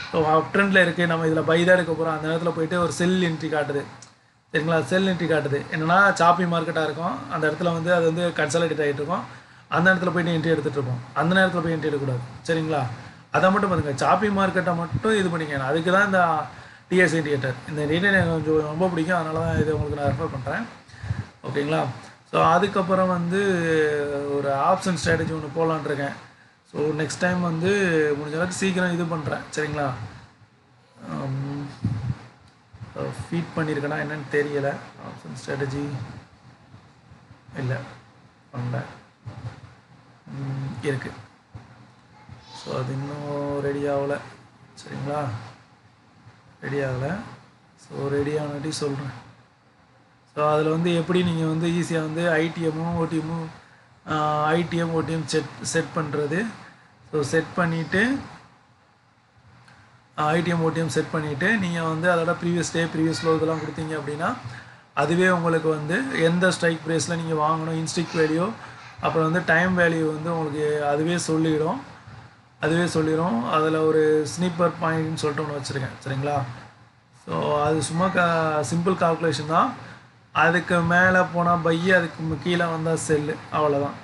ஸோ அப் ட்ரெண்டில் இருக்குது, நம்ம இதில் பை தான் எடுக்க போகிறோம், அந்த நேரத்தில் போயிட்டு ஒரு செல் என்ட்ரி காட்டுது, சரிங்களா? செல் என்ட்ரி காட்டுது. என்னென்னா சாப்பி மார்க்கெட்டாக இருக்கும், அந்த இடத்துல வந்து அது வந்து கன்சாலிடேட் ஆகிட்டு இருக்கும், அந்த இடத்துல போய்ட்டு என்ட்ரி எடுத்துகிட்டு இருப்போம். அந்த நேரத்தில் போய் என்ட்ரி எடுக்கக்கூடாது, சரிங்களா? அதை மட்டும் பாருங்கள், சாப்பி மார்க்கெட்டை மட்டும் இது பண்ணிக்கணும். அதுக்கு தான் இந்த டிஎஸ் இண்டிகேட்டர். இந்த இண்டிகேட்டர் எனக்கு கொஞ்சம் ரொம்ப பிடிக்கும், அதனால தான் இதை உங்களுக்கு நான் ரெஃபர் பண்ணுறேன், ஓகேங்களா? ஸோ அதுக்கப்புறம் வந்து ஒரு ஆப்ஷன் ஸ்ட்ராட்டஜி ஒன்று போகலான் இருக்கேன். ஸோ நெக்ஸ்ட் டைம் வந்து முடிஞ்ச அளவுக்கு சீக்கிரம் இது பண்ணுறேன், சரிங்களா? ஃபீட் பண்ணியிருக்கேன்னா என்னென்னு தெரியலை. ஆப்ஷன் ஸ்ட்ராட்டஜி இல்லை பண்ணல, இருக்குது. ஸோ அது இன்னும் ரெடி ஆகலை, சரிங்களா? ரெடி ஆகலை. ஸோ ரெடி ஆனட்டி சொல்கிறேன். ஸோ அதில் வந்து எப்படி நீங்கள் வந்து ஈஸியாக வந்து ஐடிஎம்மும் ஓடிஎம்மும் ஐடிஎம் ஓடிஎம் செட் பண்ணுறது. ஸோ செட் பண்ணிவிட்டு ஐடிஎம் ஓடிஎம் செட் பண்ணிவிட்டு நீங்கள் வந்து அதோட ப்ரீவியஸ் டே ப்ரீவியஸ் லோ இதெல்லாம் கொடுத்தீங்க அப்படின்னா அதுவே உங்களுக்கு வந்து எந்த ஸ்ட்ரைக் ப்ரைஸில் நீங்கள் வாங்கணும், இன்ஸ்டிக் வேல்யூ, அப்புறம் வந்து டைம் வேல்யூ வந்து உங்களுக்கு அதுவே சொல்லிடும். அதில் ஒரு ஸ்னீப்பர் பாயிண்ட்னு சொல்லிட்டு ஒன்று வச்சுருக்கேன், சரிங்களா? ஸோ அது சும்மா சிம்பிள் கால்குலேஷன் தான். அதுக்கு மேலே போனால் பை, அதுக்கு கீழே வந்தால் செல்லு, அவ்வளோதான்,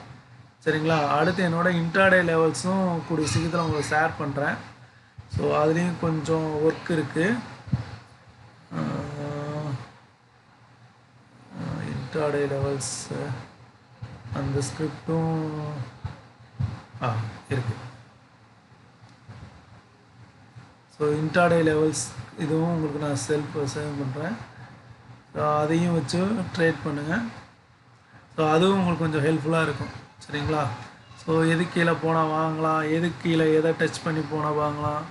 சரிங்களா? அடுத்து என்னோடய இன்ட்ராடே லெவல்ஸும் கூடிய சீக்கிரத்தில் உங்களுக்கு ஷேர் பண்ணுறேன். ஸோ அதுலேயும் கொஞ்சம் ஒர்க் இருக்குது. இன்ட்ராடே லெவல்ஸ் அந்த ஸ்கிரிப்டும் இருக்குது. ஸோ இன்ட்ராடே லெவல்ஸ் இதுவும் உங்களுக்கு நான் சேவ் பண்ணுறேன். ஸோ அதையும் வச்சு ட்ரேட் பண்ணுங்கள். ஸோ அதுவும் உங்களுக்கு கொஞ்சம் ஹெல்ப்ஃபுல்லாக இருக்கும், சரிங்களா? ஸோ எது கீழே போனால் வாங்கலாம், எது கீழே எதை டச் பண்ணி போனால் வாங்கலாம்,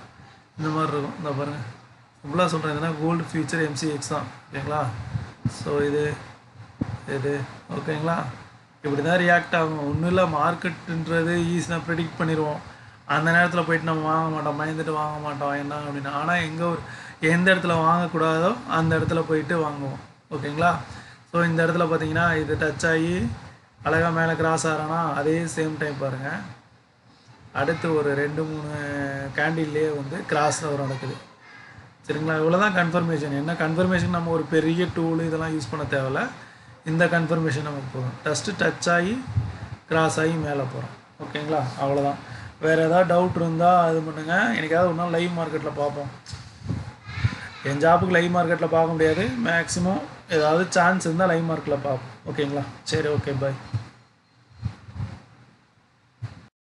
இந்த மாதிரி இருக்கும். இந்த பாருங்கள், சிம்பிளாக சொல்கிறேன், இதுனா கோல்டு ஃபியூச்சர் எம்சிஎக்ஸ் தான், ஓகேங்களா? ஸோ இது ஓகேங்களா? இப்படி தான் ரியாக்ட் ஆகும். ஒன்றும் இல்லை, மார்க்கெட்டுன்றது ஈஸியாக ப்ரெடிக்ட் பண்ணிடுவோம். அந்த நேரத்தில் போய்ட்டு நம்ம வாங்க மாட்டோம், பயந்துட்டு வாங்க மாட்டோம் என்ன அப்படின்னா. ஆனால் எந்த இடத்துல வாங்கக்கூடாதோ அந்த இடத்துல போயிட்டு வாங்குவோம், ஓகேங்களா? ஸோ இந்த இடத்துல பார்த்தீங்கன்னா இது டச் ஆகி அழகாக மேலே கிராஸ் ஆகிறானா அதே சேம் டைம் பாருங்கள், அடுத்து ஒரு 2-3 கேண்டில்லே வந்து கிராஸ் ஓவர் நடக்குது, சரிங்களா? இவ்வளோ தான் கன்ஃபர்மேஷன். என்ன கன்ஃபர்மேஷன், நம்ம ஒரு பெரிய டூல் இதெல்லாம் யூஸ் பண்ண தேவையில்ல. இந்த கன்ஃபர்மேஷன் நமக்கு போதும். ஜஸ்ட்டு டச் ஆகி கிராஸ் ஆகி மேலே போகிறோம், ஓகேங்களா? அவ்வளோதான். வேறு ஏதாவது டவுட் இருந்தால் இது பண்ணுங்கள். எனக்காவது ஒரு நாள் லைவ் மார்க்கெட்டில் பார்ப்போம். என் ஜாப்புக்கு லைவ் மார்க்கெட்டில் பார்க்க முடியாது, மேக்ஸிமம் ஏதாவது சான்ஸ் இருந்தால் லைவ் மார்க்கெட்டில் பார்ப்போம், ஓகேங்களா? சரி, ஓகே, பாய்.